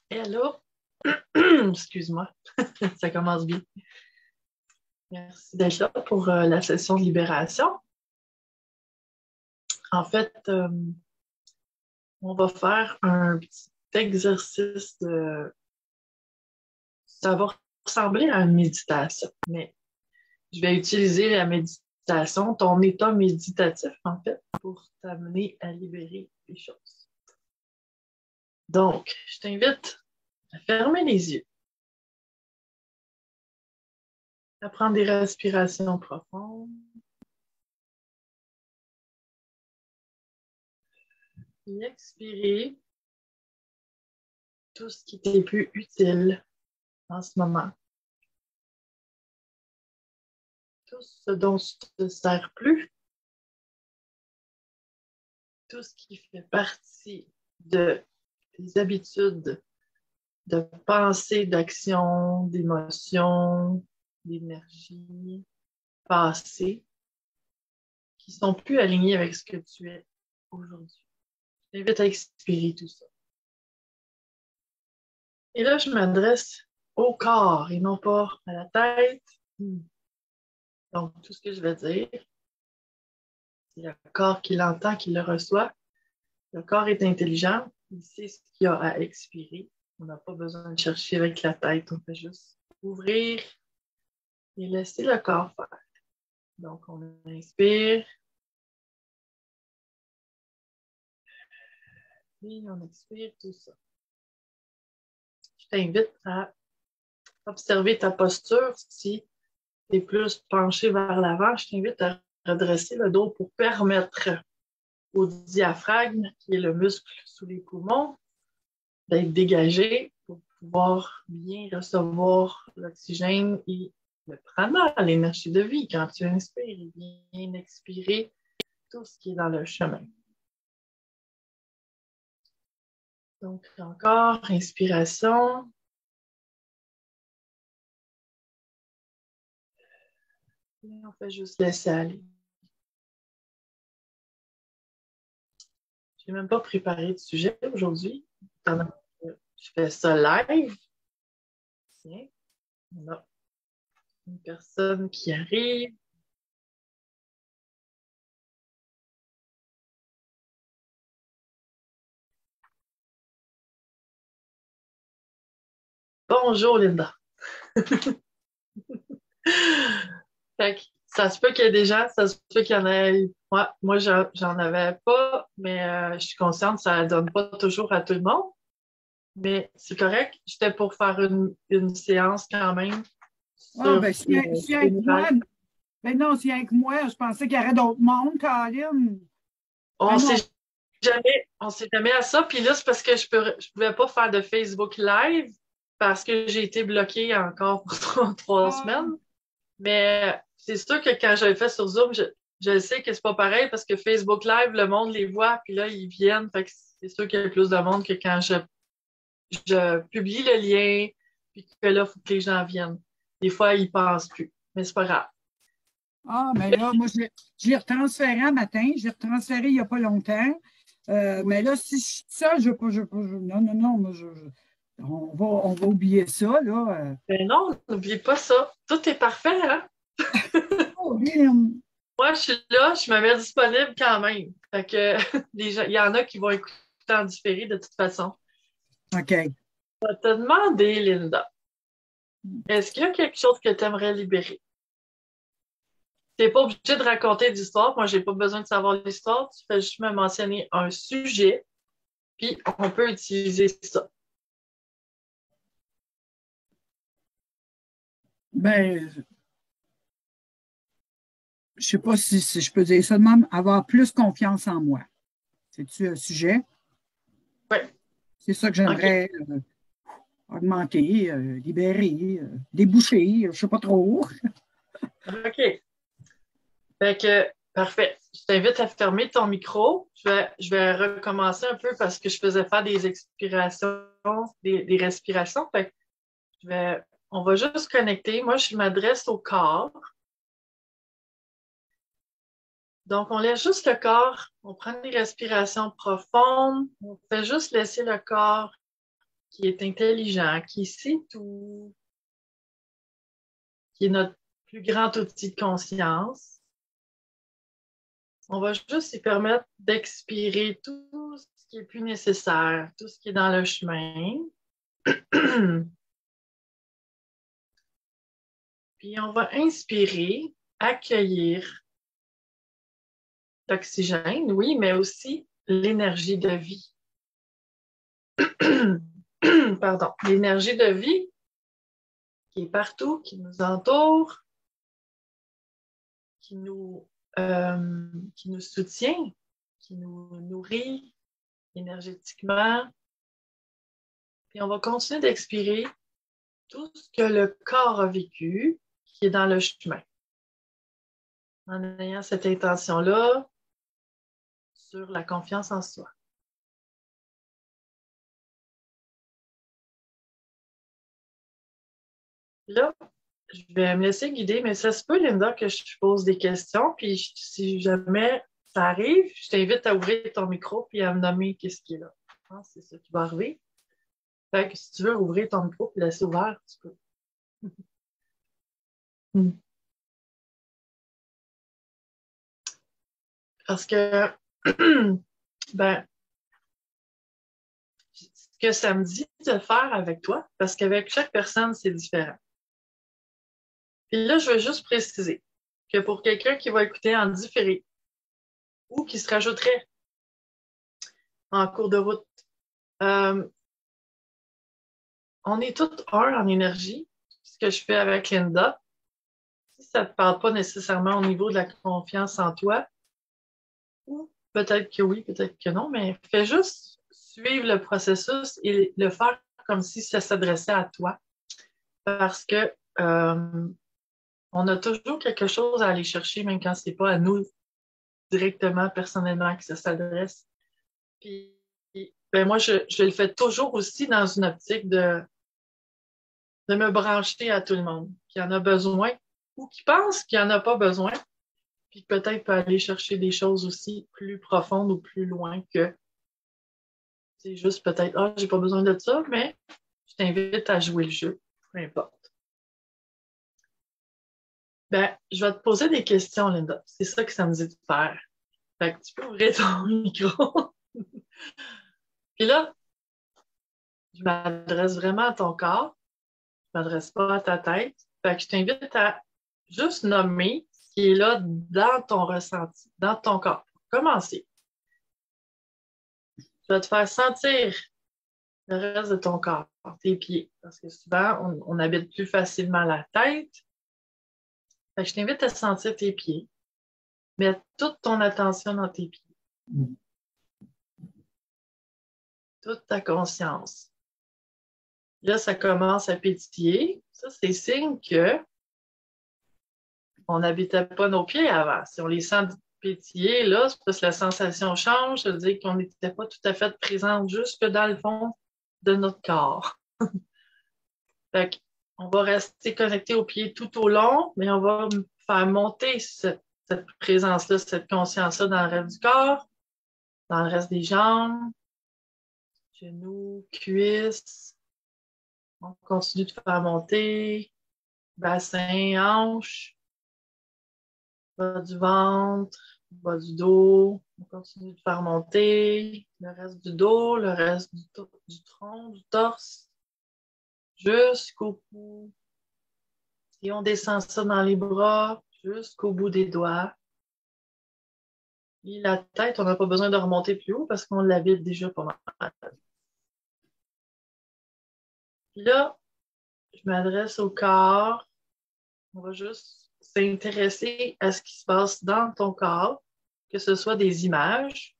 Hello, excuse-moi, ça commence bien. Merci d'être là pour la session de libération. En fait, on va faire un petit exercice de... Ça va ressembler à une méditation, mais je vais utiliser la méditation, ton état méditatif, en fait, pour t'amener à libérer les choses. Donc, je t'invite à fermer les yeux, à prendre des respirations profondes. Et expirer tout ce qui t'est plus utile en ce moment. Tout ce dont tu ne te sers plus, tout ce qui fait partie de tes habitudes de pensée, d'action, d'émotion, d'énergie passée, qui sont plus alignées avec ce que tu es aujourd'hui. Je t'invite à expirer tout ça. Et là, je m'adresse au corps et non pas à la tête. Donc, tout ce que je vais dire, c'est le corps qui l'entend, qui le reçoit. Le corps est intelligent, il sait ce qu'il y a à expirer. On n'a pas besoin de chercher avec la tête, on fait juste ouvrir et laisser le corps faire. Donc, on inspire et on expire tout ça. Je t'invite à observer ta posture. Si tu es plus penché vers l'avant, je t'invite à redresser le dos pour permettre au diaphragme, qui est le muscle sous les poumons, d'être dégagé pour pouvoir bien recevoir l'oxygène et le prana, l'énergie de vie. Quand tu inspires, et bien expirer tout ce qui est dans le chemin. Donc, encore, inspiration. Et on fait juste laisser aller. Je n'ai même pas préparé de sujet aujourd'hui. Je fais ça live. Tiens, on a une personne qui arrive. Bonjour, Linda. Fait que ça se peut qu'il y ait des gens, ça se peut qu'il y en ait. Moi, j'en avais pas, mais je suis consciente que ça ne donne pas toujours à tout le monde. Mais c'est correct. J'étais pour faire une séance quand même Ah, sur ben, si avec moi, général. ben non, si avec moi, je pensais qu'il y aurait d'autres mondes, Caroline. Ben On non. sait on sait jamais à ça. Puis là, c'est parce que je pouvais pas faire de Facebook Live parce que j'ai été bloquée encore pour trois Ah, semaines. Mais c'est sûr que quand j'avais fait sur Zoom, je sais que c'est pas pareil parce que Facebook Live, le monde les voit, puis là, ils viennent. Fait que c'est sûr qu'il y a plus de monde que quand je publie le lien, puis que là, il faut que les gens viennent. Des fois, ils pensent plus. Mais c'est pas grave. mais là, moi, je l'ai retransféré un matin. Je l'ai retransféré il n'y a pas longtemps. Mais Oui. là, si je suis seule, je ne veux pas. Non, non, non. On va oublier ça, là. Mais non, n'oublie pas ça. Tout est parfait, hein? Oh, Lynn. Moi, je suis là, je me mets disponible quand même. Fait que les gens, il y en a qui vont écouter en différé de toute façon. OK. Je vais te demander, Linda, est-ce qu'il y a quelque chose que tu aimerais libérer? Tu n'es pas obligé de raconter d'histoire. Moi, j'ai pas besoin de savoir l'histoire. Tu fais juste me mentionner un sujet, puis on peut utiliser ça. Ben, je ne sais pas si je peux dire ça de même, avoir plus confiance en moi. C'est-tu un sujet? Oui, C'est ça que OK. j'aimerais augmenter, libérer, déboucher, je ne sais pas trop. OK. Fait que, parfait. Je t'invite à fermer ton micro. Je vais recommencer un peu parce que je faisais faire des expirations, des respirations. Fait que on va juste connecter. Moi, je m'adresse au corps. Donc, on laisse juste le corps. On prend des respirations profondes. On fait juste laisser le corps qui est intelligent, qui sait tout, qui est notre plus grand outil de conscience. On va juste lui permettre d'expirer tout ce qui est plus nécessaire, tout ce qui est dans le chemin. Puis on va inspirer, accueillir l'oxygène, oui, mais aussi l'énergie de vie. Pardon, l'énergie de vie qui est partout, qui nous entoure, qui nous soutient, qui nous nourrit énergétiquement. Puis on va continuer d'expirer tout ce que le corps a vécu qui est dans le chemin. En ayant cette intention-là sur la confiance en soi. Là, je vais me laisser guider, mais ça se peut, Linda, que je pose des questions, puis si jamais ça arrive, je t'invite à ouvrir ton micro puis à me nommer qu'est-ce qui est là. Je pense que c'est ça qui va arriver. Fait que si tu veux ouvrir ton micro et laisser ouvert, tu peux. Parce que, ben, ce que ça me dit de faire avec toi, parce qu'avec chaque personne, c'est différent. Puis là, je veux juste préciser que pour quelqu'un qui va écouter en différé ou qui se rajouterait en cours de route, on est tous un en énergie. Ce que je fais avec Linda, si ça ne te parle pas nécessairement au niveau de la confiance en toi, ou peut-être que oui, peut-être que non, mais fais juste suivre le processus et le faire comme si ça s'adressait à toi. Parce que on a toujours quelque chose à aller chercher, même quand ce n'est pas à nous directement, personnellement, que ça s'adresse. Puis, ben moi, je le fais toujours aussi dans une optique de me brancher à tout le monde qui en a besoin ou qui pense qu'il n'en a pas besoin, puis peut-être peut aller chercher des choses aussi plus profondes ou plus loin que c'est juste peut-être, ah, j'ai pas besoin de ça, mais je t'invite à jouer le jeu, peu importe. Ben, je vais te poser des questions, Linda. C'est ça que ça me dit de faire. Fait que tu peux ouvrir ton micro. Puis là, je m'adresse vraiment à ton corps. Je m'adresse pas à ta tête. Fait que je t'invite à juste nommer ce qui est là dans ton ressenti, dans ton corps. Pour commencer. Je vais te faire sentir le reste de ton corps, tes pieds. Parce que souvent, on habite plus facilement la tête. Fait que je t'invite à sentir tes pieds. Mets toute ton attention dans tes pieds. Toute ta conscience. Là, ça commence à pétiller. Ça, c'est signe que on n'habitait pas nos pieds avant. Si on les sent pétiller, là, c'est parce que la sensation change. Ça veut dire qu'on n'était pas tout à fait présente jusque dans le fond de notre corps. Fait qu'on va rester connecté aux pieds tout au long, mais on va faire monter cette présence-là, cette conscience-là dans le reste du corps, dans le reste des jambes, genoux, cuisses. On continue de faire monter, bassin, hanche, bas du ventre, bas du dos. On continue de faire monter le reste du dos, le reste du tronc, du torse, jusqu'au cou. Et on descend ça dans les bras jusqu'au bout des doigts. Et la tête, on n'a pas besoin de remonter plus haut parce qu'on l'habite déjà pas mal. Puis là, je m'adresse au corps. On va juste s'intéresser à ce qui se passe dans ton corps, que ce soit des images,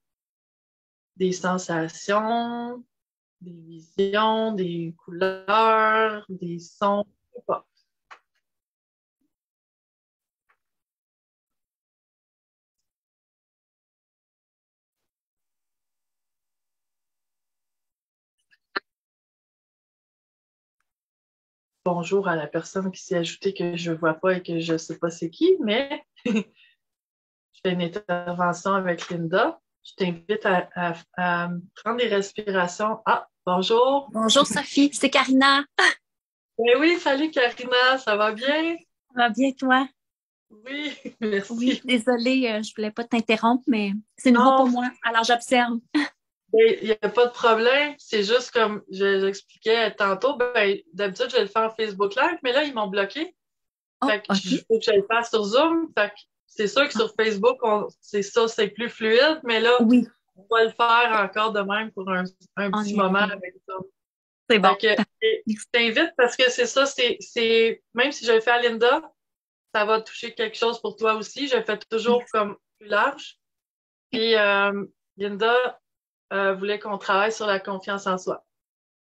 des sensations, des visions, des couleurs, des sons, je sais pas. Bonjour à la personne qui s'est ajoutée que je ne vois pas et que je ne sais pas c'est qui, mais je fais une intervention avec Linda. Je t'invite à prendre des respirations. Ah, Bonjour. Bonjour Sophie, c'est Karina. Ben oui, salut Karina, ça va bien? Ça va bien toi? Oui, Oui, merci. désolée, je voulais pas t'interrompre, mais c'est nouveau pour Non, moi, alors j'observe. il n'y a pas de problème. C'est juste comme j'expliquais tantôt, ben, d'habitude, je le fais en Facebook Live, mais là, ils m'ont bloqué. Oh, Fait que il OK. faut que je le fasse sur Zoom. Fait que c'est sûr que Ah, sur Facebook, c'est ça, c'est plus fluide, mais là, oui, on va le faire encore de même pour un on petit y moment arrive. avec ça. C'est bon. Fait que je t'invite parce que c'est ça, même si je le fais à Linda, ça va toucher quelque chose pour toi aussi. Je le fais toujours comme plus large. Puis Linda voulait qu'on travaille sur la confiance en soi.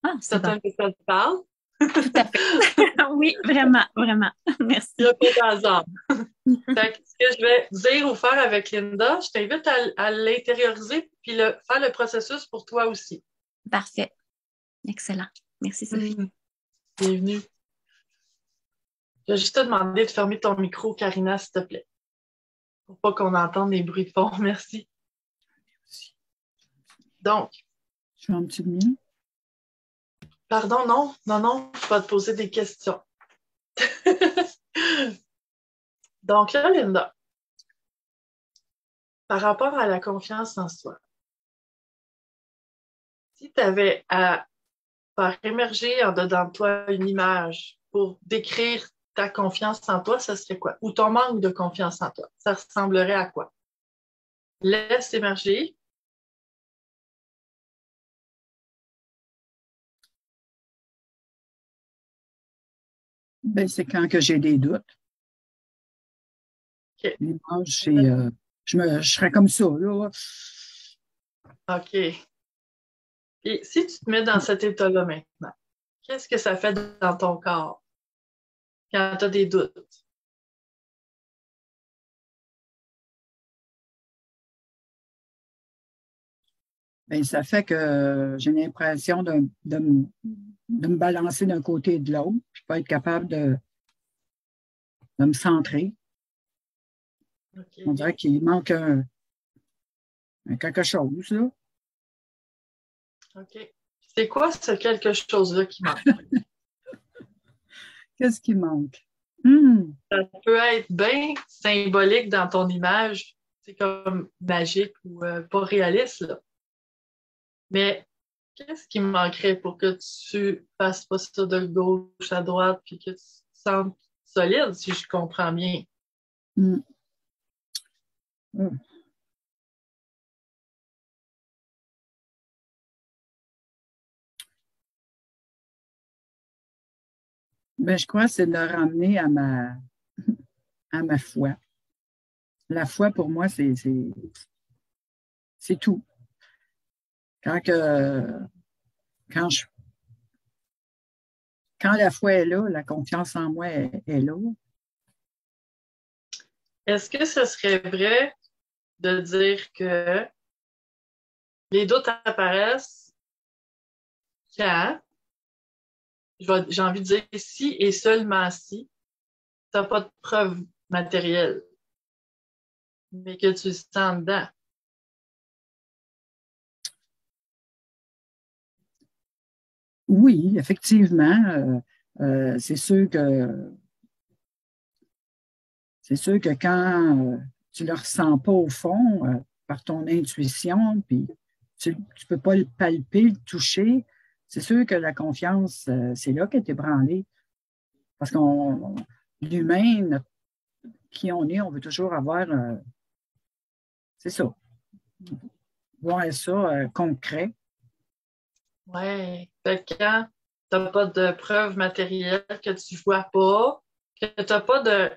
Ah, c'est bon. Certaines personnes parlent. Tout à fait. Oui, vraiment, vraiment. Il n'y Merci. a pas d'hasard. Fait que ce que je vais dire ou faire avec Linda, je t'invite à l'intérioriser puis faire le processus pour toi aussi. Parfait. Excellent. Merci Sophie. Bienvenue. Je vais juste te demander de fermer ton micro, Karina, s'il te plaît, pour pas qu'on entende les bruits de fond. Merci. Donc, Je fais un petit mien. pardon, non, non, non, je vais te poser des questions. Donc là, Linda, par rapport à la confiance en soi, si tu avais à faire émerger en dedans de toi une image pour décrire ta confiance en toi, ça serait quoi? Ou ton manque de confiance en toi, ça ressemblerait à quoi? Laisse émerger. Ben, c'est quand que j'ai des doutes. OK. L'image, c'est je serais comme ça, là. OK. Et si tu te mets dans cet état-là maintenant, qu'est-ce que ça fait dans ton corps quand tu as des doutes? Ben, ça fait que j'ai l'impression de me balancer d'un côté et de l'autre, puis pas être capable de me centrer. On OK. dirait qu'il manque quelque chose, là. OK. C'est quoi ce quelque chose-là qui manque? Qu'est-ce qui manque? Hmm. Ça peut être bien symbolique dans ton image. C'est comme magique ou pas réaliste, là. Mais qu'est-ce qui manquerait pour que tu fasses pas ça de gauche à droite puis que tu te sentes solide, si je comprends bien? Hmm. Hmm. Ben, je crois que c'est de le ramener à ma foi. La foi, pour moi, c'est tout. Quand, que, quand, je, quand la foi est là, la confiance en moi est là. Est-ce que ce serait vrai de dire que les doutes apparaissent quand, j'ai envie de dire si et seulement si, tu n'as pas de preuve matérielle, mais que tu le sens dedans? Oui, effectivement, euh, c'est sûr que c'est sûr que quand tu ne le ressens pas au fond, par ton intuition, puis tu ne peux pas le palper, le toucher, c'est sûr que la confiance, c'est là qu'elle est ébranlée. Parce qu'on, l'humain, qui on est, on veut toujours avoir, c'est ça, voir ça concret. Ouais. Fait que quand tu n'as pas de preuve matérielle, que tu vois pas, que tu n'as pas de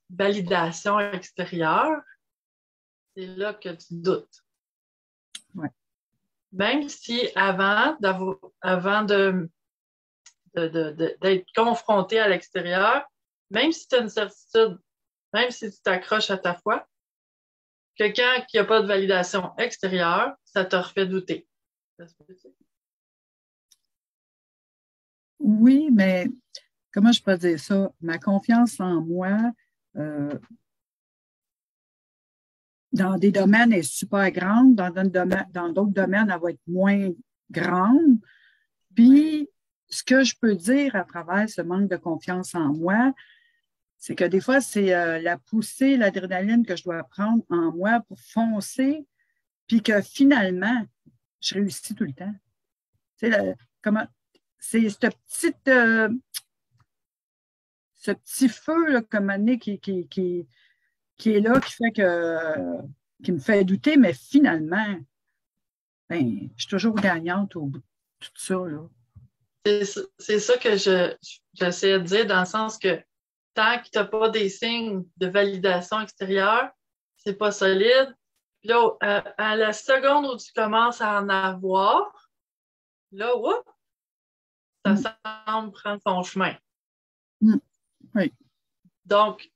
validation extérieure, c'est là que tu doutes. Ouais. Même si avant d'être confronté à l'extérieur, même si tu as une certitude, même si tu t'accroches à ta foi, quelqu'un qui n'a pas de validation extérieure, ça te refait douter. Ça se peut-tu? Oui, mais comment je peux dire ça? Ma confiance en moi, euh, dans des domaines, elle est super grande, dans d'autres domaines, elle va être moins grande. Puis, ce que je peux dire à travers ce manque de confiance en moi, c'est que des fois, c'est la poussée, l'adrénaline que je dois prendre en moi pour foncer, puis que finalement, je réussis tout le temps. C'est ce petit feu là, comme année qui est là, qui me fait douter, mais finalement, ben, je suis toujours gagnante au bout de tout ça. Là. C'est ça que j'essaie de dire, dans le sens que tant que tu n'as pas des signes de validation extérieure, c'est pas solide. Puis là, à la seconde où tu commences à en avoir, là, whoop, ça semble prendre son chemin. Oui. Donc,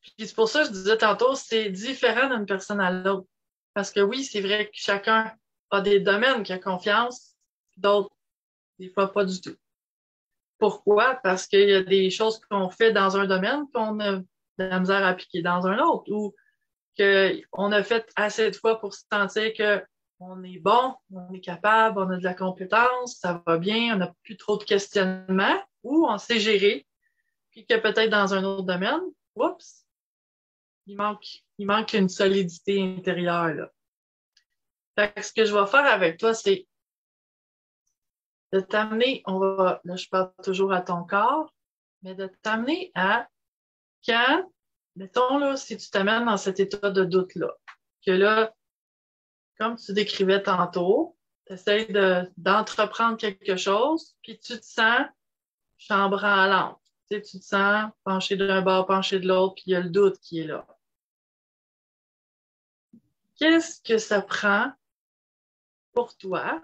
puis c'est pour ça que je disais tantôt, c'est différent d'une personne à l'autre. Parce que oui, c'est vrai que chacun a des domaines qui a confiance, d'autres, des fois, pas du tout. Pourquoi? Parce qu'il y a des choses qu'on fait dans un domaine qu'on a de la misère à appliquer dans un autre, ou qu'on a fait assez de fois pour se sentir qu'on est bon, on est capable, on a de la compétence, ça va bien, on n'a plus trop de questionnements, ou on sait gérer, puis que peut-être dans un autre domaine, oups, il manque une solidité intérieure, là. Fait que ce que je vais faire avec toi, c'est de t'amener, là, je parle toujours à ton corps, mais de t'amener à quand, mettons, là, si tu t'amènes dans cet état de doute-là, que là, comme tu décrivais tantôt, tu essaies d'entreprendre quelque chose, puis tu te sens chambranlante. Tu sais, tu te sens penché d'un bord, penché de l'autre, puis il y a le doute qui est là. Qu'est-ce que ça prend pour toi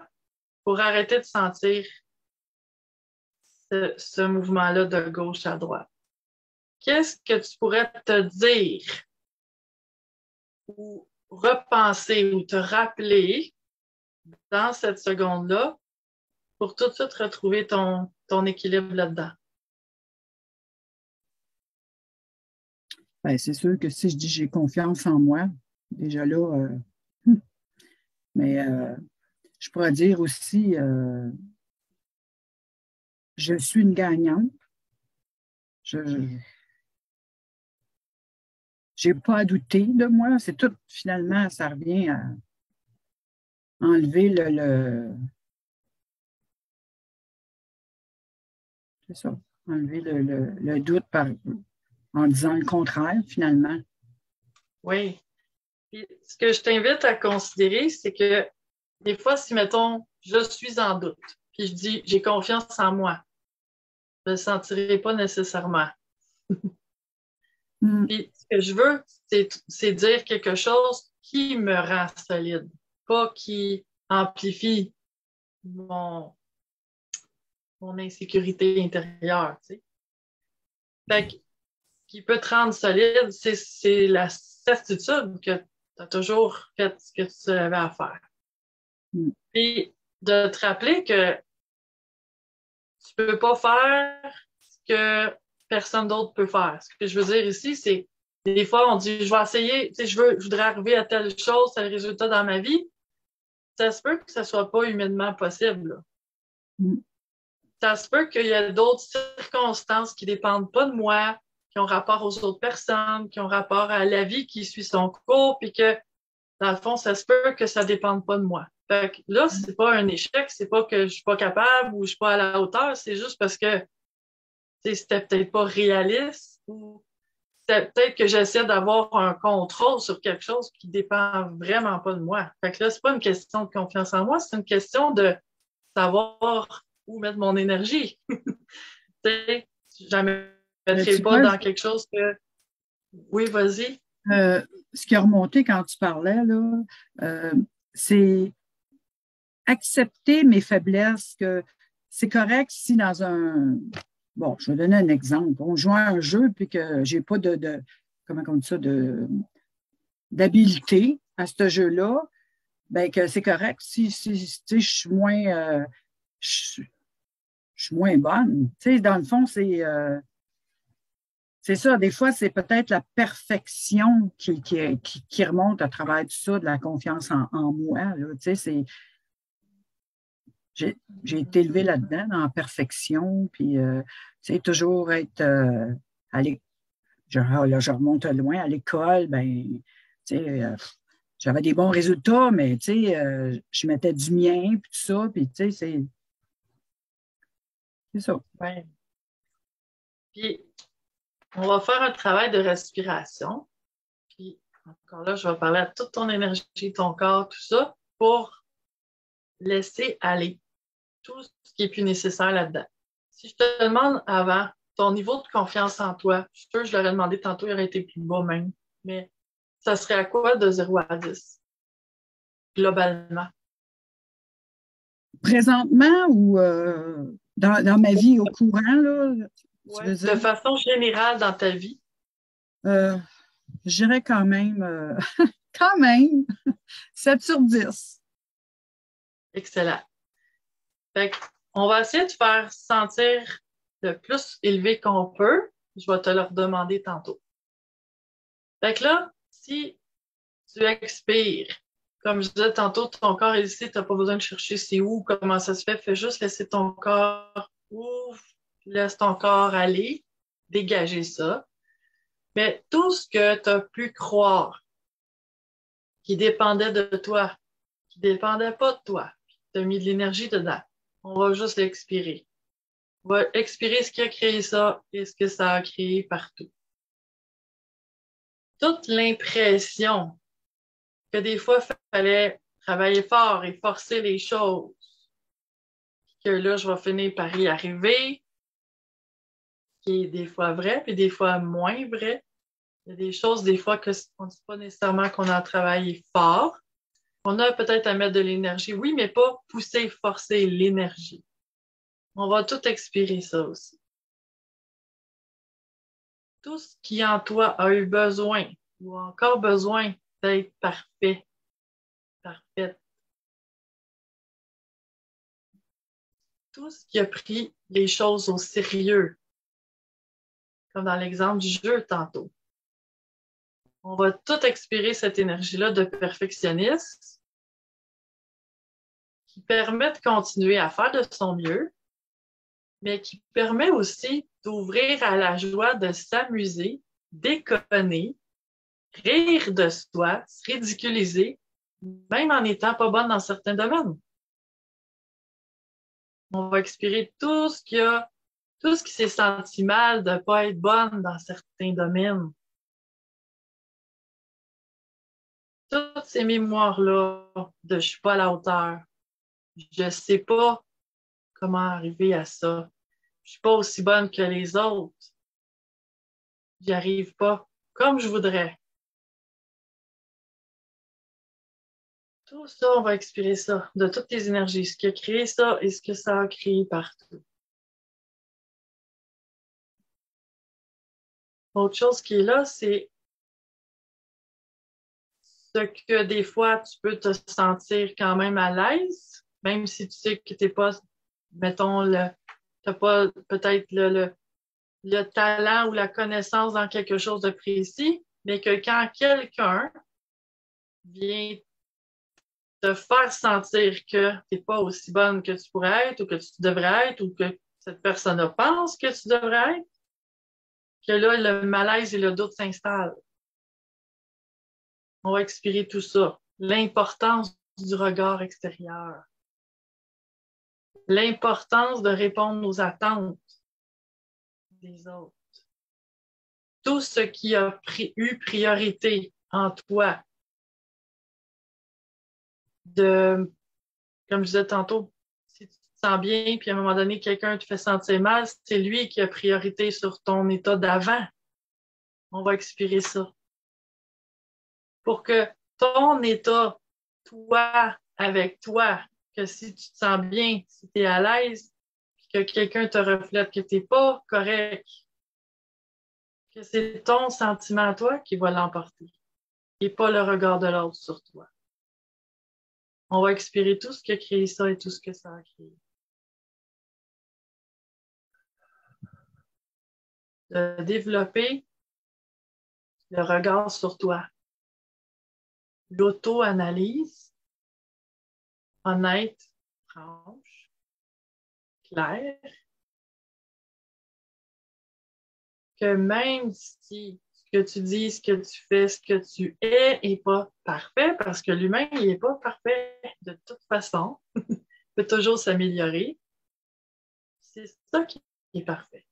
pour arrêter de sentir ce mouvement-là de gauche à droite? Qu'est-ce que tu pourrais te dire ou repenser ou te rappeler dans cette seconde-là pour tout de suite retrouver ton équilibre là-dedans? Ben, c'est sûr que si je dis j'ai confiance en moi, déjà là, mais je pourrais dire aussi je suis une gagnante. Je n'ai pas à douter de moi. C'est tout, finalement, ça revient à enlever c'est ça, enlever le doute en disant le contraire, finalement. Oui. Puis, ce que je t'invite à considérer, c'est que des fois, si, mettons, je suis en doute, puis je dis j'ai confiance en moi, je ne le sentirai pas nécessairement. Puis, ce que je veux, c'est dire quelque chose qui me rend solide, pas qui amplifie mon insécurité intérieure, tu sais. Fait que, ce qui peut te rendre solide, c'est la certitude que tu as toujours fait ce que tu avais à faire. Puis, de te rappeler que tu peux pas faire ce que personne d'autre peut faire. Ce que je veux dire ici, c'est des fois, on dit, je vais essayer, tu sais, je voudrais arriver à telle chose, tel résultat dans ma vie. Ça se peut que ça soit pas humainement possible, là. Ça se peut qu'il y ait d'autres circonstances qui dépendent pas de moi, qui ont rapport aux autres personnes, qui ont rapport à la vie qui suit son cours, puis que, dans le fond, ça se peut que ça dépende pas de moi. Fait que là, c'est pas un échec, c'est pas que je suis pas capable ou je suis pas à la hauteur, c'est juste parce que c'était peut-être pas réaliste ou c'était peut-être que j'essaie d'avoir un contrôle sur quelque chose qui dépend vraiment pas de moi. Fait que là, c'est pas une question de confiance en moi, c'est une question de savoir où mettre mon énergie. Tu sais, je ne mettrai pas dans quelque chose que... Oui, vas-y. Ce qui a remonté quand tu parlais, là, c'est accepter mes faiblesses, que c'est correct si dans un... Bon, je vais donner un exemple. On joue à un jeu puis que j'ai pas comment on dit ça, d'habilité à ce jeu-là, ben que c'est correct si je suis moins je suis moins bonne. Tu sais, dans le fond, c'est c'est ça, des fois, c'est peut-être la perfection qui remonte à travers tout ça, de la confiance en moi. Là. Tu sais, j'ai été élevée là-dedans, dans la perfection, puis tu sais, toujours être à l'école. Là, je remonte loin, à l'école, ben, tu sais, j'avais des bons résultats, mais tu sais, je mettais du mien, puis tout ça, puis tu sais, c'est ça. Ouais. Puis, on va faire un travail de respiration. Puis, encore là, je vais parler à toute ton énergie, ton corps, tout ça, pour laisser aller tout ce qui est plus nécessaire là-dedans. Si je te demande avant ton niveau de confiance en toi, je suis sûre que je l'aurais demandé tantôt, il aurait été plus bas même, mais ça serait à quoi de 0 à 10, globalement? Présentement ou dans ma vie au courant, là, tu veux Ouais. De dire? façon générale dans ta vie. Euh, je dirais quand même, 7 sur 10. Excellent. Fait on va essayer de faire sentir le plus élevé qu'on peut. Je vais te le redemander tantôt. Fait que là, si tu expires, comme je disais tantôt, ton corps est ici, tu n'as pas besoin de chercher c'est où, comment ça se fait. Fais juste laisser ton corps ouvre, laisse ton corps aller, dégager ça. Mais tout ce que tu as pu croire qui dépendait de toi, qui dépendait pas de toi, tu as mis de l'énergie dedans, on va juste l'expirer. On va expirer ce qui a créé ça et ce que ça a créé partout. Toute l'impression que des fois, il fallait travailler fort et forcer les choses, que là, je vais finir par y arriver, qui est des fois vrai, puis des fois moins vrai. Il y a des choses, des fois, qu'on ne dit pas nécessairement qu'on a travaillé fort. On a peut-être à mettre de l'énergie, oui, mais pas pousser, forcer l'énergie. On va tout expirer ça aussi. Tout ce qui en toi a eu besoin ou encore besoin d'être parfait, parfaite. Tout ce qui a pris les choses au sérieux, comme dans l'exemple du jeu tantôt. On va tout expirer cette énergie-là de perfectionniste qui permet de continuer à faire de son mieux, mais qui permet aussi d'ouvrir à la joie de s'amuser, déconner, rire de soi, se ridiculiser, même en n'étant pas bonne dans certains domaines. On va expirer tout ce qui s'est senti mal de ne pas être bonne dans certains domaines. Toutes ces mémoires-là de je suis pas à la hauteur, je sais pas comment arriver à ça, je suis pas aussi bonne que les autres, j'y arrive pas comme je voudrais. Tout ça, on va expirer ça de toutes les énergies, ce qui a créé ça et ce que ça a créé partout. Autre chose qui est là, c'est ce que des fois tu peux te sentir quand même à l'aise, même si tu sais que t'es pas, mettons, t'as pas peut-être le talent ou la connaissance dans quelque chose de précis, mais que quand quelqu'un vient te faire sentir que tu n'es pas aussi bonne que tu pourrais être ou que tu devrais être ou que cette personne pense que tu devrais être, que là, le malaise et le doute s'installent. On va expirer tout ça. L'importance du regard extérieur. L'importance de répondre aux attentes des autres. Tout ce qui a eu priorité en toi, comme je disais tantôt, si tu te sens bien, puis à un moment donné, quelqu'un te fait sentir mal, c'est lui qui a priorité sur ton état d'avant. On va expirer ça. Pour que ton état, toi, avec toi, que si tu te sens bien, si tu es à l'aise, puis que quelqu'un te reflète que tu n'es pas correct, que c'est ton sentiment à toi qui va l'emporter et pas le regard de l'autre sur toi. On va expirer tout ce qui a créé ça et tout ce que ça a créé. de développer le regard sur toi. L'auto-analyse, honnête, franche, claire, que même si ce que tu dis, ce que tu fais, ce que tu es n'est pas parfait, parce que l'humain, il n'est pas parfait de toute façon, il peut toujours s'améliorer. C'est ça qui est parfait.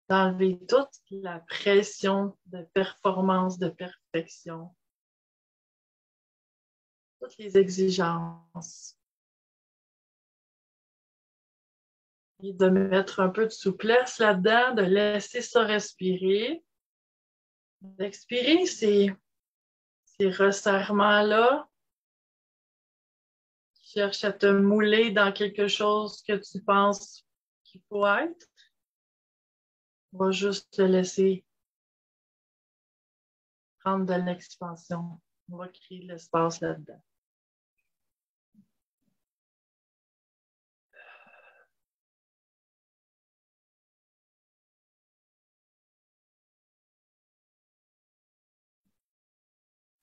D'enlever toute la pression de performance, de perfection, toutes les exigences. Et de mettre un peu de souplesse là-dedans, de laisser ça respirer. D'expirer ces resserrements-là qui cherchent à te mouler dans quelque chose que tu penses qu'il faut être. On va juste te laisser prendre de l'expansion. On va créer de l'espace là-dedans.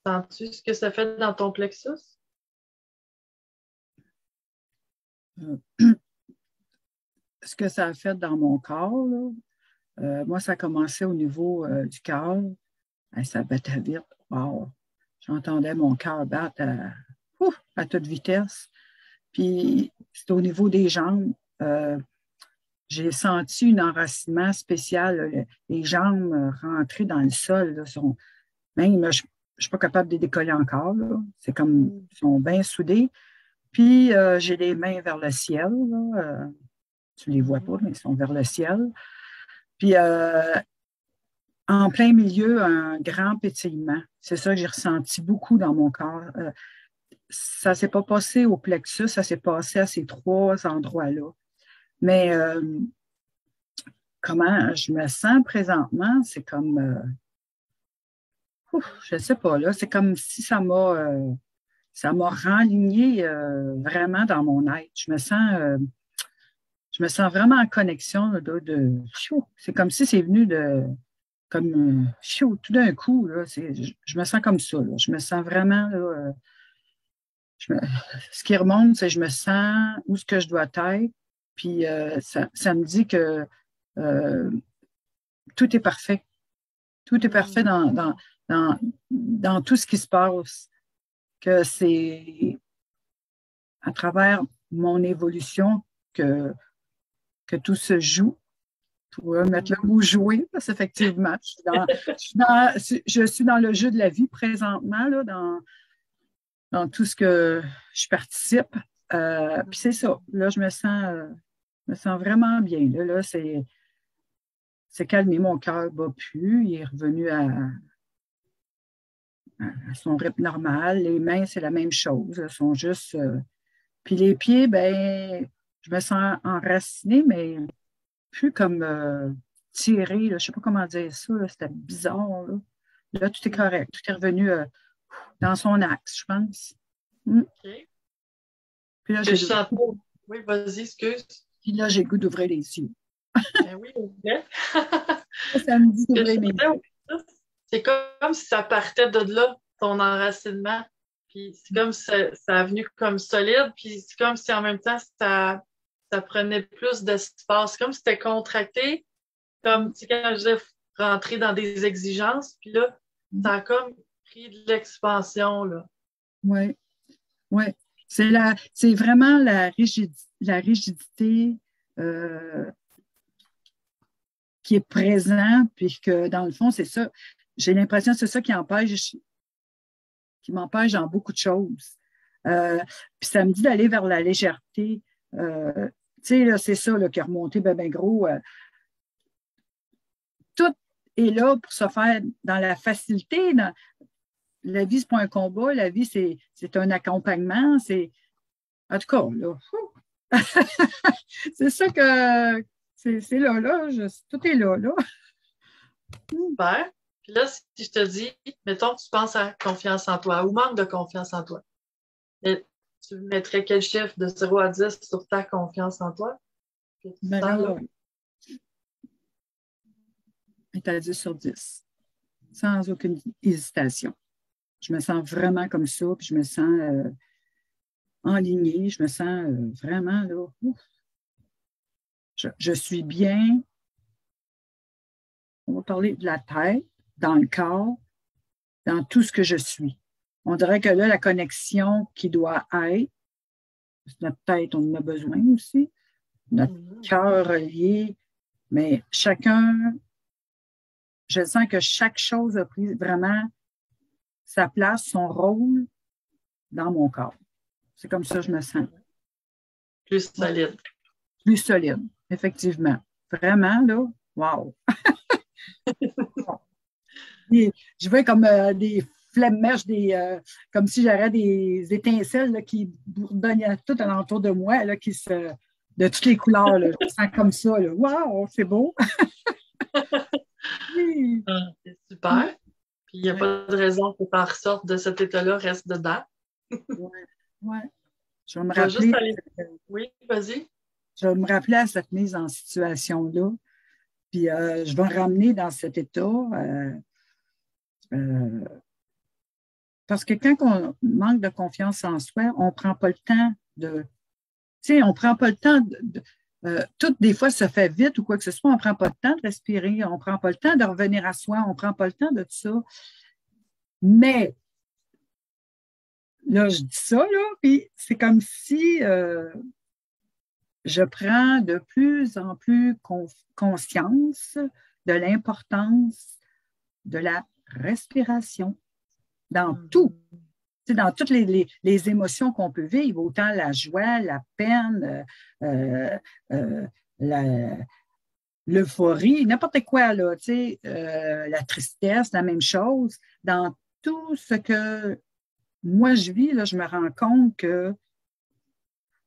Sens-tu ce que ça fait dans ton plexus? Ce que ça a fait dans mon corps, là, moi, ça a commencé au niveau du cœur. Ça battait vite. Wow! J'entendais mon cœur battre à toute vitesse. Puis, c'était au niveau des jambes. J'ai senti un enracinement spécial. Les jambes rentrées dans le sol. Là, même, je ne suis pas capable de les décoller encore. Là. C'est comme, ils sont bien soudés. Puis, j'ai les mains vers le ciel. Là, tu ne les vois pas, mais ils sont vers le ciel. Puis, en plein milieu, un grand pétillement. C'est ça que j'ai ressenti beaucoup dans mon corps. Ça ne s'est pas passé au plexus, ça s'est passé à ces trois endroits-là. Mais comment je me sens présentement, c'est comme, je ne sais pas, là, c'est comme si ça m'a renligné vraiment dans mon être. Je me sens vraiment en connexion c'est comme si c'est venu tout d'un coup, là, je me sens comme ça. Là. Je me sens vraiment, là, ce qui remonte, c'est que je me sens où ce que je dois être, puis ça me dit que tout est parfait. Tout est parfait dans tout ce qui se passe, que c'est à travers mon évolution que tout se joue. Pour mettre le mot jouer, parce qu'effectivement, je suis dans le jeu de la vie présentement, là, dans tout ce que je participe. Puis c'est ça. Là, je me sens vraiment bien. Là c'est calmé. Mon cœur ne bat plus. Il est revenu à son rythme normal. Les mains, c'est la même chose. Elles sont juste. Puis les pieds, ben, je me sens enracinée, mais plus comme tiré, là. Je ne sais pas comment dire ça, c'était bizarre. Là, tout est correct. Tout est revenu dans son axe, je pense. OK. Puis là, oui, vas-y, excuse. Puis là, j'ai le goût d'ouvrir les yeux. Ben oui, okay. Ça me dit d'ouvrir mes yeux. C'est comme si ça partait de là, ton enracinement. Puis c'est comme si ça a venu comme solide, puis c'est comme si en même temps, ça prenait plus d'espace. Comme si c'était contracté, comme tu sais, quand je disais rentrer dans des exigences, puis là, ça a comme pris de l'expansion, là. Oui, oui. C'est vraiment la rigidité qui est présente, puis que dans le fond, c'est ça. J'ai l'impression que c'est ça qui m'empêche dans beaucoup de choses. Puis ça me dit d'aller vers la légèreté. Tu sais, là, c'est ça là, qui est remonté ben gros. Tout est là pour se faire dans la facilité. La vie, ce n'est pas un combat. La vie, c'est un accompagnement. En tout cas, là, c'est ça que c'est là. Tout est là. Super. Puis là, si je te dis, mettons que tu penses à confiance en toi ou manque de confiance en toi, tu mettrais quel chiffre de 0 à 10 sur ta confiance en toi? Ben là, est à 10 sur 10, sans aucune hésitation. Je me sens vraiment comme ça, puis je me sens enlignée, je me sens vraiment là. Ouf. Je suis bien. On va parler de la tête, dans le corps, dans tout ce que je suis. On dirait que là, la connexion qui doit être, notre tête, on en a besoin aussi, notre cœur relié, mais chacun, je sens que chaque chose a pris vraiment sa place, son rôle dans mon corps. C'est comme ça que je me sens. Plus solide. Plus solide, effectivement. Vraiment, là, wow! Je vois comme des flammèches, comme si j'aurais des étincelles là, qui bourdonnent tout alentour de moi, là, de toutes les couleurs. Là. Je me sens comme ça. Là. Wow, c'est beau! Oui. C'est super. Puis il n'y a pas de raison que par sorte de cet état-là reste dedans. Oui. Je vais me rappeler. Oui, vas-y. Je vais me rappeler à cette mise en situation-là. Puis je vais me ramener dans cet état. Parce que quand on manque de confiance en soi, on ne prend pas le temps de. Tu sais, on ne prend pas le temps tout, des fois, se fait vite ou quoi que ce soit. On ne prend pas le temps de respirer. On ne prend pas le temps de revenir à soi. On ne prend pas le temps de tout ça. Mais, là, je dis ça, là, puis c'est comme si je prends de plus en plus conscience de l'importance de la respiration dans tout. C'est dans toutes les émotions qu'on peut vivre, autant la joie, la peine, l'euphorie, n'importe quoi, là, la tristesse, la même chose. Dans tout ce que moi je vis, là, je me rends compte que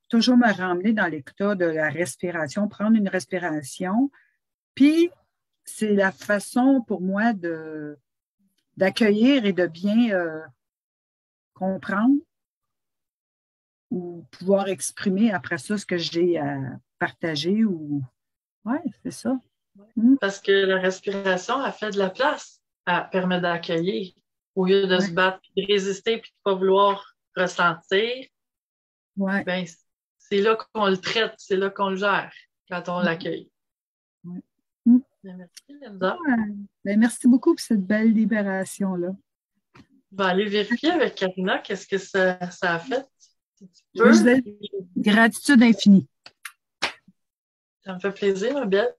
toujours me ramener dans l'état de la respiration, prendre une respiration, puis c'est la façon pour moi d'accueillir et de bien comprendre ou pouvoir exprimer après ça ce que j'ai à partager ou oui, c'est ça. Parce que la respiration, elle fait de la place. Elle permet d'accueillir au lieu de se battre, de résister puis de ne pas vouloir ressentir. Ben, c'est là qu'on le traite, c'est là qu'on le gère quand on l'accueille. Merci, Linda. Ben, merci beaucoup pour cette belle libération-là. Je vais aller vérifier avec Karina qu'est-ce que ça a fait. Je vous dis gratitude infinie. Ça me fait plaisir, ma belle.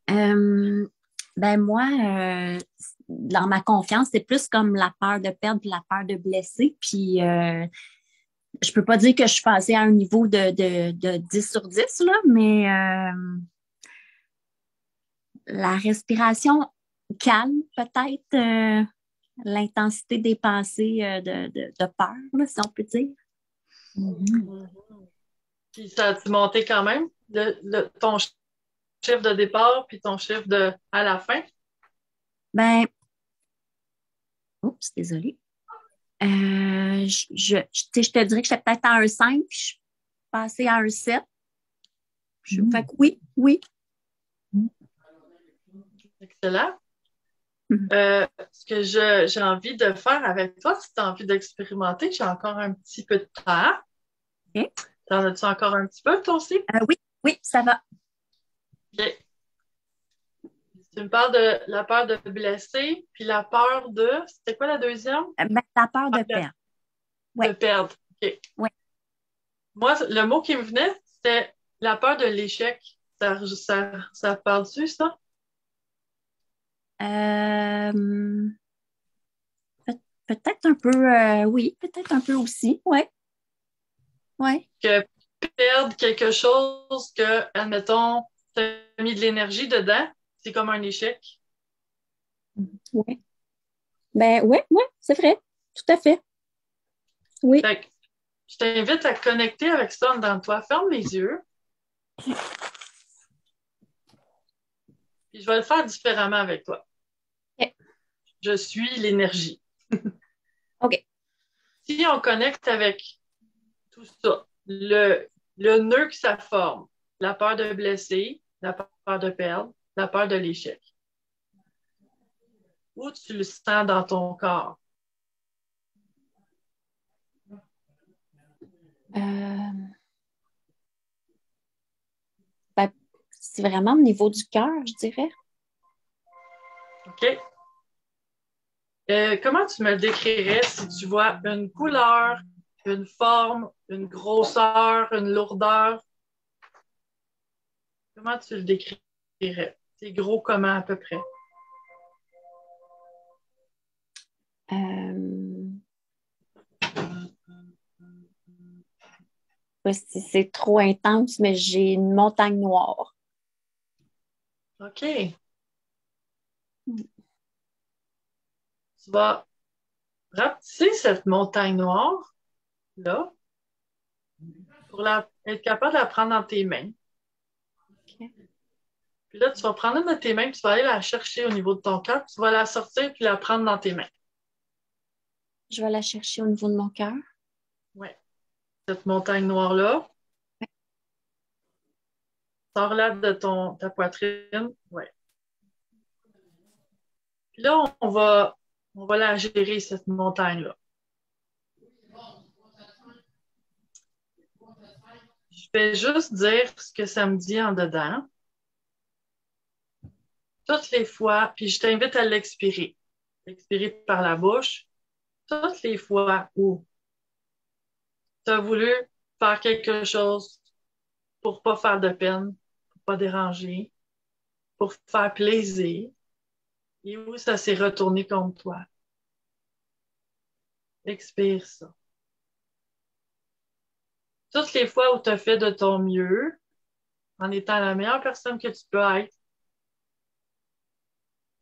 Ben moi, dans ma confiance, c'est plus comme la peur de perdre et la peur de blesser. Puis je peux pas dire que je suis passée à un niveau de 10 sur 10, là, mais la respiration calme peut-être l'intensité des pensées de peur, là, si on peut dire. Puis ça a-tu monté quand même, ton chiffre de départ puis ton chiffre à la fin? Ben, oups, désolée. Je te dirais que j'étais peut-être à un 5, puis je suis passée à un 7. Fait que oui. Excellent. Ce que j'ai envie de faire avec toi, si tu as envie d'expérimenter, j'ai encore un petit peu de temps. Okay. T'en as-tu encore un petit peu, toi aussi? Oui, ça va. OK. Tu me parles de la peur de blesser, puis la peur de... C'était quoi la deuxième? La peur de perdre. De perdre, OK. Oui. Moi, le mot qui me venait, c'était la peur de l'échec. Ça parle-tu, ça? Peut-être un peu, oui, peut-être un peu aussi, oui. Ouais. Que perdre quelque chose que, admettons, tu as mis de l'énergie dedans, c'est comme un échec. Oui. Ben oui, c'est vrai. Tout à fait. Oui. Fait que, je t'invite à connecter avec ça dans toi. Ferme les yeux. Puis je vais le faire différemment avec toi. Okay. Je suis l'énergie. OK. Si on connecte avec tout ça, le nœud que ça forme, la peur de blesser, la peur de perdre, la peur de l'échec? Où tu le sens dans ton corps? Ben, c'est vraiment au niveau du cœur, je dirais. OK? Comment tu me le décrirais si tu vois une couleur, une forme, une grosseur, une lourdeur? Comment tu le décrirais? C'est gros comment à peu près? Euh, c'est trop intense, mais j'ai une montagne noire. OK. Tu vas rapetisser cette montagne noire-là pour être capable de la prendre dans tes mains. OK. Puis là, tu vas prendre une de tes mains, puis tu vas aller la chercher au niveau de ton cœur, puis tu vas la sortir, puis la prendre dans tes mains. Je vais la chercher au niveau de mon cœur. Oui. Cette montagne noire-là, sors-la de ta poitrine. Oui. Puis là, on va la gérer, cette montagne-là. Je vais juste dire ce que ça me dit en dedans. Toutes les fois, puis je t'invite à l'expirer. Expirer par la bouche. Toutes les fois où tu as voulu faire quelque chose pour pas faire de peine, pour pas déranger, pour faire plaisir, et où ça s'est retourné contre toi. Expire ça. Toutes les fois où tu as fait de ton mieux, en étant la meilleure personne que tu peux être,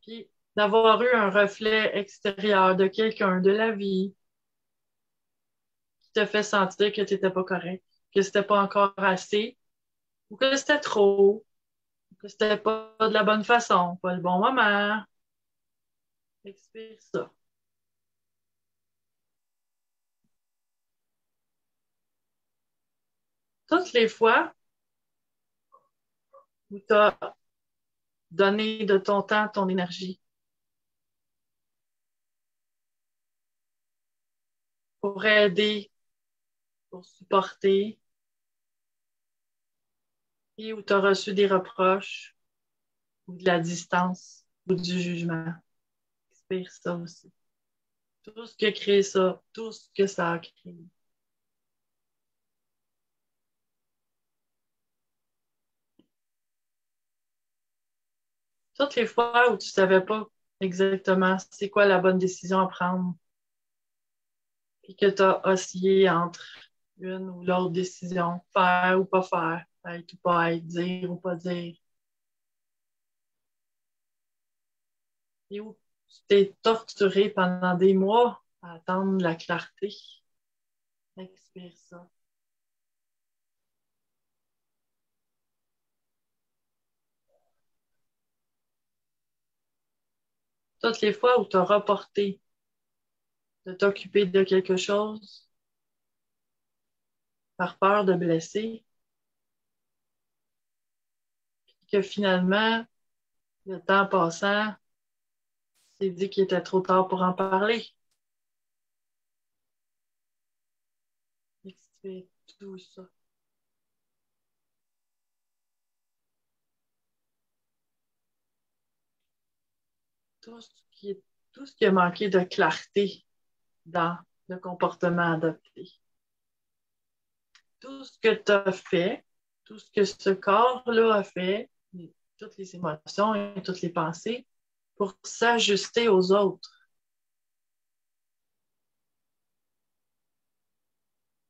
puis d'avoir eu un reflet extérieur de quelqu'un, de la vie, qui te fait sentir que tu n'étais pas correct, que c'était pas encore assez, ou que c'était trop, ou que c'était pas de la bonne façon, pas le bon moment. Expire ça. Toutes les fois où tu as donné de ton temps, ton énergie pour aider, pour supporter, et où tu as reçu des reproches ou de la distance ou du jugement. Expire ça aussi. Tout ce qui a créé ça, tout ce que ça a créé. Toutes les fois où tu ne savais pas exactement c'est quoi la bonne décision à prendre, puis que tu as oscillé entre une ou l'autre décision, faire ou pas faire, être ou pas être, dire ou pas dire. Et où tu t'es torturé pendant des mois à attendre la clarté. Expire ça. Toutes les fois où tu as reporté de t'occuper de quelque chose par peur de blesser, puis que finalement, le temps passant, c'est dit qu'il était trop tard pour en parler. Expire tout ça. Tout ce tout ce qui a manqué de clarté dans le comportement adopté. Tout ce que tu as fait, tout ce que ce corps-là a fait, toutes les émotions et toutes les pensées, pour s'ajuster aux autres,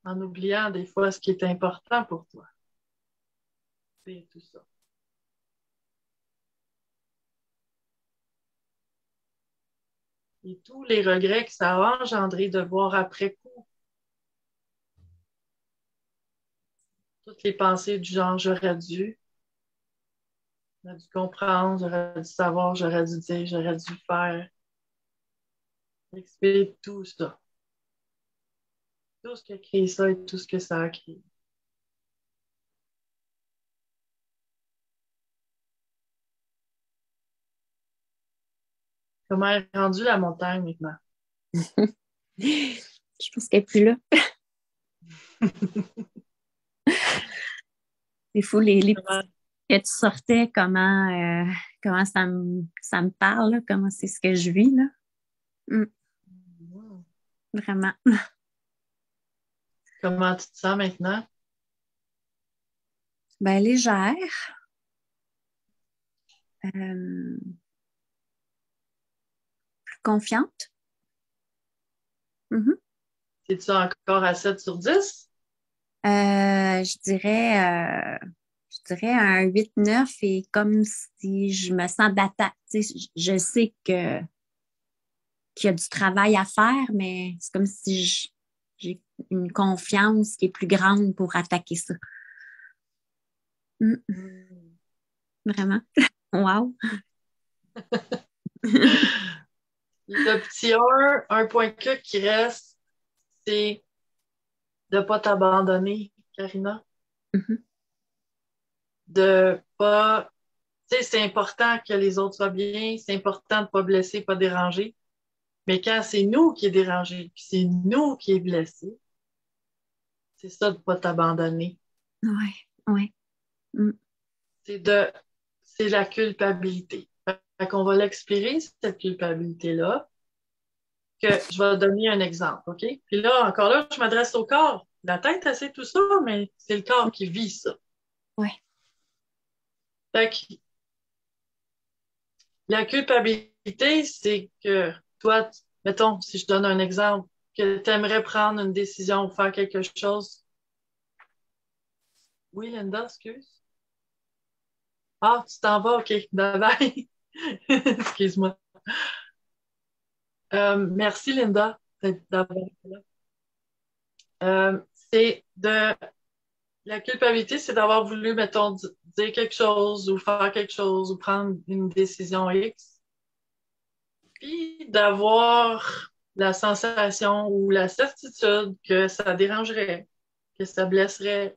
en oubliant des fois ce qui est important pour toi. C'est tout ça. Et tous les regrets que ça a engendré de voir après coup, toutes les pensées du genre j'aurais dû comprendre, j'aurais dû savoir, j'aurais dû dire, j'aurais dû faire. Explique tout ça. Tout ce qui a créé ça et tout ce que ça a créé. Comment est rendue la montagne maintenant? Je pense qu'elle n'est plus là. C'est fou, les petits que tu sortais, comment ça me parle, là, comment c'est ce que je vis, là. Vraiment. Comment tu te sens maintenant? Ben, légère. Plus confiante. Es-tu encore à 7 sur 10? Je dirais un 8-9 et comme si je me sens d'attaque. Tu sais, je sais qu'il y a du travail à faire, mais c'est comme si j'ai une confiance qui est plus grande pour attaquer ça. Vraiment. Wow. Le petit 1.4 qui reste, c'est de ne pas t'abandonner, Karina. De pas. Tu sais, c'est important que les autres soient bien, c'est important de ne pas blesser, pas déranger. Mais quand c'est nous qui est dérangé, puis c'est nous qui est blessé, c'est ça de ne pas t'abandonner. Ouais, ouais. C'est la culpabilité. Fait qu'on va l'expirer, cette culpabilité-là, que je vais donner un exemple, OK? Puis là, encore là, je m'adresse au corps. La tête, elle sait tout ça, mais c'est le corps qui vit ça. Ouais. Fait que la culpabilité, c'est que toi, mettons, si je donne un exemple, que tu aimerais prendre une décision ou faire quelque chose. Oui, Linda, excuse. Ah, tu t'en vas, OK. Bye bye. Excuse-moi. Merci, Linda, d'avoir été là. C'est de la culpabilité, c'est d'avoir voulu, mettons, dire quelque chose ou faire quelque chose ou prendre une décision X, puis d'avoir la sensation ou la certitude que ça dérangerait, que ça blesserait,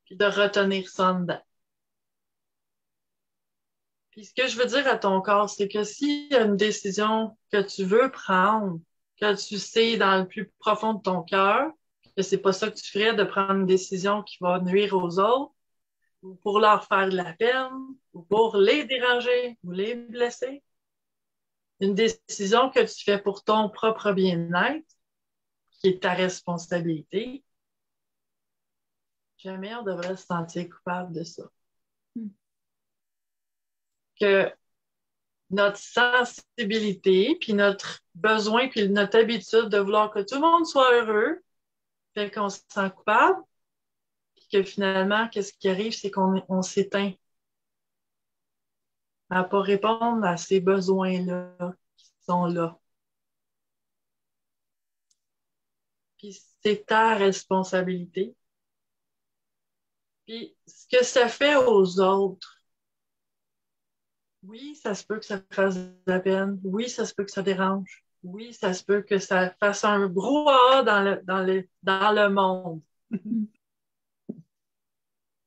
puis de retenir ça en dedans. Puis ce que je veux dire à ton corps, c'est que s'il y a une décision que tu veux prendre, que tu sais dans le plus profond de ton cœur, que c'est pas ça que tu ferais de prendre une décision qui va nuire aux autres, ou pour leur faire de la peine, ou pour les déranger, ou les blesser. Une décision que tu fais pour ton propre bien-être, qui est ta responsabilité, jamais on devrait se sentir coupable de ça. Que notre sensibilité, puis notre besoin, puis notre habitude de vouloir que tout le monde soit heureux, fait qu'on se sent coupable, puis que finalement, qu'est-ce qui arrive, c'est qu'on s'éteint à ne pas répondre à ces besoins-là qui sont là. Puis c'est ta responsabilité. Puis ce que ça fait aux autres, oui, ça se peut que ça fasse de la peine. Oui, ça se peut que ça dérange. Oui, ça se peut que ça fasse un brouhaha dans le monde.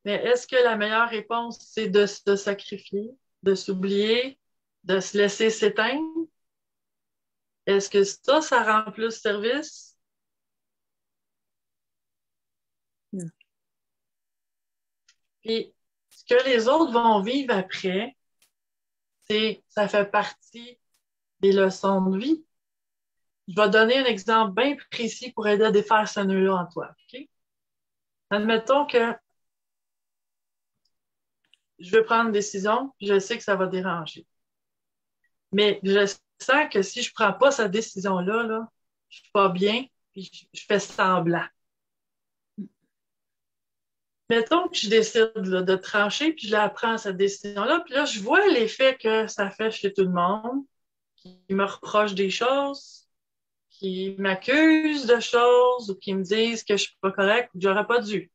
Mais est-ce que la meilleure réponse, c'est de se sacrifier, de s'oublier, de se laisser s'éteindre? Est-ce que ça rend plus service? Non. Puis, ce que les autres vont vivre après, ça fait partie des leçons de vie. Je vais donner un exemple bien précis pour aider à défaire ce nœud-là en toi. OK? Admettons que je veux prendre une décision, je sais que ça va déranger. Mais je sens que si je ne prends pas cette décision-là, là, je ne suis pas bien, puis je fais semblant. Mettons que je décide là, de trancher, puis je la prends, cette décision-là, puis là, je vois l'effet que ça fait chez tout le monde, qui me reproche des choses, qui m'accusent de choses, ou qui me disent que je suis pas correcte ou que j'aurais pas dû.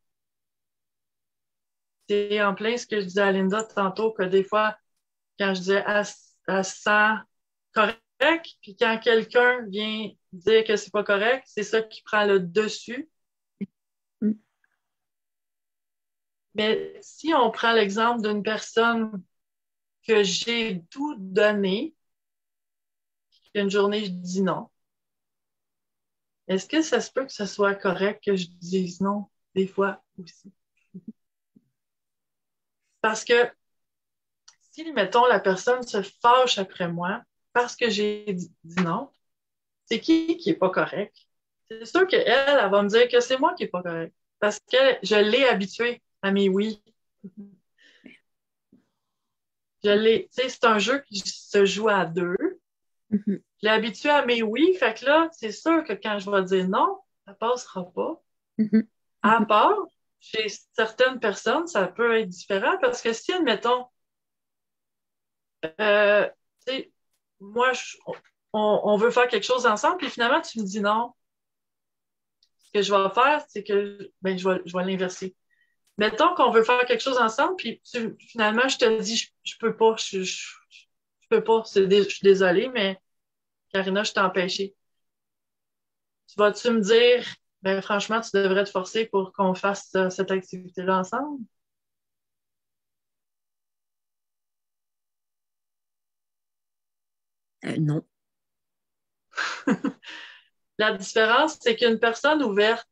C'est en plein ce que je disais à Linda tantôt, que des fois, quand je disais elle se sent correct, puis quand quelqu'un vient dire que c'est pas correct, c'est ça qui prend le dessus. Mais si on prend l'exemple d'une personne que j'ai tout donné, qu'une journée, je dis non. Est-ce que ça se peut que ce soit correct que je dise non des fois aussi? Parce que si, mettons, la personne se fâche après moi parce que j'ai dit non, c'est qui est pas correct? C'est sûr qu'elle, elle va me dire que c'est moi qui est pas correct. Parce que je l'ai habituée à mes oui. Tu sais, c'est un jeu qui se joue à deux. Mhm. Je l'ai habitué à mes oui, fait que là, c'est sûr que quand je vais dire non, ça passera pas. Mhm. À part, chez certaines personnes, ça peut être différent parce que si, admettons, euh, tu sais, moi, on veut faire quelque chose ensemble, puis finalement, tu me dis non. Ce que je vais faire, c'est que ben, je vais l'inverser. Mettons qu'on veut faire quelque chose ensemble, puis finalement, je te dis, je peux pas, je peux pas, je suis désolée, mais Karina, je t'ai empêché. Tu vas-tu me dire, ben franchement, tu devrais te forcer pour qu'on fasse cette activité-là ensemble? Non. La différence, c'est qu'une personne ouverte,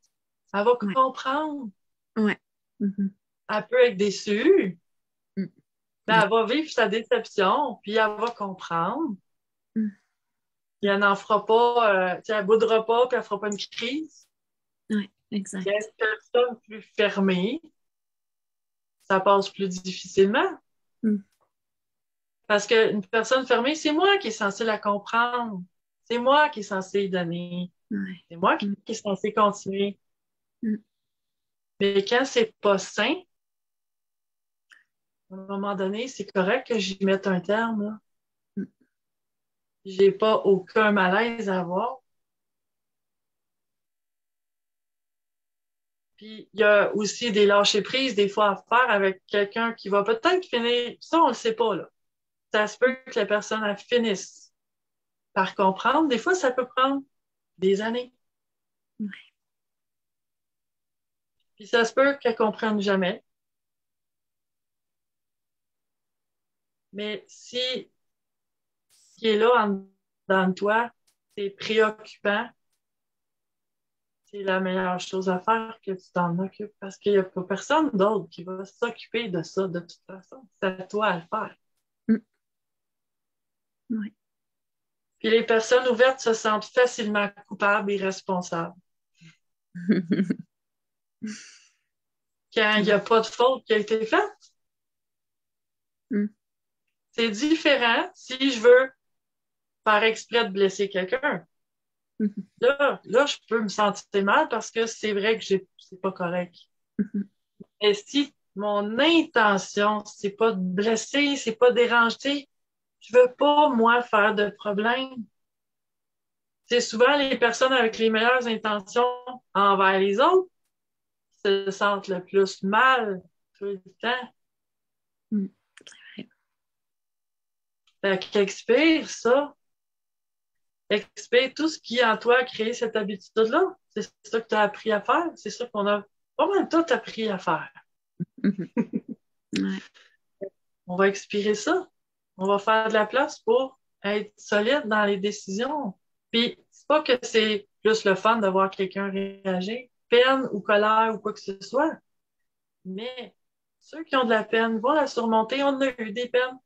elle va Ouais. comprendre. Ouais. Mhm. Elle peut être déçue, Mm. mais elle va vivre sa déception, puis elle va comprendre. Mm. Puis elle n'en fera pas, tu sais, elle boudera pas, puis elle fera pas une crise. Ouais, exact. Il y a une personne plus fermée, ça passe plus difficilement. Mm. Parce qu'une personne fermée, c'est moi qui est censé la comprendre. C'est moi qui est censé donner. Ouais. C'est moi Mm. qui est censé continuer. Mm. Mais quand c'est pas sain, à un moment donné, c'est correct que j'y mette un terme, là. Mm. J'ai pas aucun malaise à avoir. Puis il y a aussi des lâcher-prises des fois à faire avec quelqu'un qui va peut-être finir. Ça, on le sait pas, là. Ça se peut que la personne elle finisse par comprendre. Des fois, ça peut prendre des années. Ouais. Puis ça se peut qu'elle comprenne jamais. Mais si ce qui est là en dedans de toi, c'est préoccupant, c'est la meilleure chose à faire que tu t'en occupes parce qu'il n'y a pas personne d'autre qui va s'occuper de ça de toute façon. C'est à toi à le faire. Mm. Ouais. Puis les personnes ouvertes se sentent facilement coupables et responsables. Quand il n'y a pas de faute qui a été faite, Mm. c'est différent si je veux faire exprès de blesser quelqu'un. Mhm. Là, je peux me sentir mal parce que c'est vrai que c'est pas correct. Mhm. Mais si mon intention, c'est pas de blesser, c'est pas de déranger, je veux pas, moi, faire de problème. C'est souvent les personnes avec les meilleures intentions envers les autres qui se sentent le plus mal tout le temps. Mm. Fait qu'expire ça. Expire tout ce qui, en toi, a créé cette habitude-là. C'est ça que tu as appris à faire. C'est ça qu'on a pas mal tout appris à faire. Mhm. Ouais. On va expirer ça. On va faire de la place pour être solide dans les décisions. Puis, c'est pas que c'est plus le fun de voir quelqu'un réagir, peine ou colère ou quoi que ce soit, mais ceux qui ont de la peine vont la surmonter. On a eu des peines.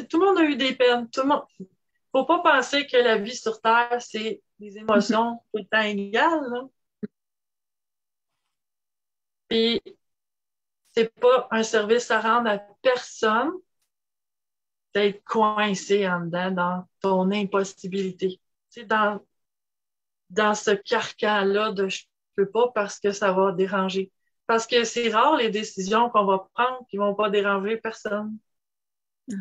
Tout le monde a eu des peines. Tout le monde. Faut pas penser que la vie sur Terre, c'est des émotions tout le temps égales, là. Puis, c'est pas un service à rendre à personne d'être coincé en dedans dans ton impossibilité. Tu sais, dans ce carcan-là de je peux pas parce que ça va déranger. Parce que c'est rare les décisions qu'on va prendre qui vont pas déranger personne. Ouais.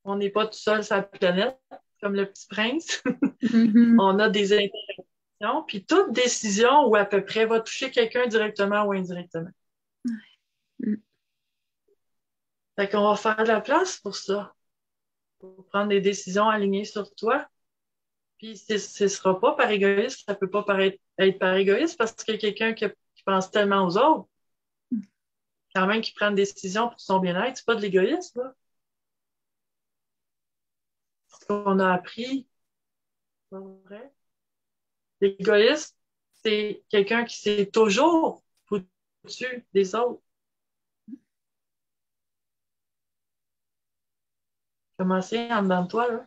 On n'est pas tout seul sur la planète, comme le petit prince. Mhm. On a des interactions, puis toute décision ou à peu près va toucher quelqu'un directement ou indirectement. Mm. Fait qu'on va faire de la place pour ça, pour prendre des décisions alignées sur toi. Puis ce sera pas par égoïsme, ça peut pas être par égoïsme parce que quelqu'un qui pense tellement aux autres, quand même qui prend une décision pour son bien-être, c'est pas de l'égoïsme, là. qu'on a appris. C'est pas vrai? L'égoïste, c'est quelqu'un qui s'est toujours foutu des autres. Commencer en dedans de toi, là.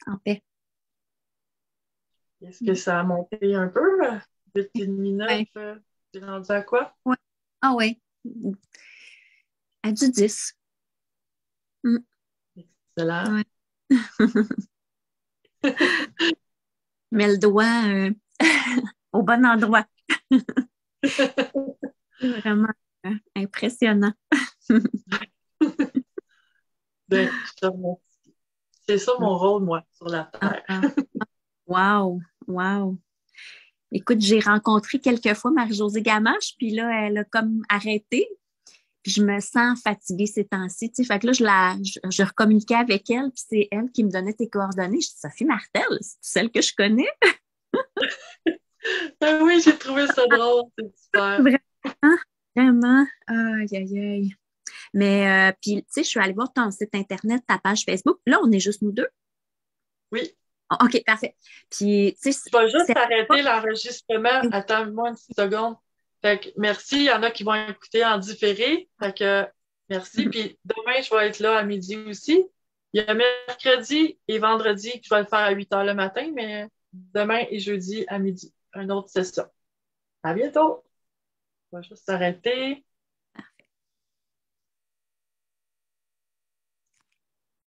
En paix. Est-ce que ça a monté un peu? 8,5, Ouais. 9, t'es rendu à quoi? Ouais. Ah ouais. À du 10. Excellent. Ouais. Mets le doigt au bon endroit. C'est vraiment impressionnant. Ben, je te remercie. C'est ça mon rôle, moi, sur la Terre. Ah, wow, wow. Écoute, j'ai rencontré quelques fois Marie-Josée Gamache, puis là, elle a comme arrêté. Puis je me sens fatiguée ces temps-ci. Tu sais. Fait que là, je recommuniquais avec elle, puis c'est elle qui me donnait tes coordonnées. Je dis, Sophie Martel, c'est celle que je connais. Ben oui, j'ai trouvé ça drôle, c'est super. Vraiment, vraiment. Aïe, aïe, aïe. Mais, puis, tu sais, je suis allée voir ton site Internet, ta page Facebook. Là, on est juste nous deux. Oui. Oh, OK, parfait. Puis, tu sais, Je vais juste arrêter l'enregistrement. Attends-moi une petite seconde. Fait que merci, il y en a qui vont écouter en différé. Fait que merci. Puis demain, je vais être là à midi aussi. Il y a mercredi et vendredi que je vais le faire à 8 heures le matin, mais demain et jeudi à midi, une autre session. À bientôt. On va juste s'arrêter.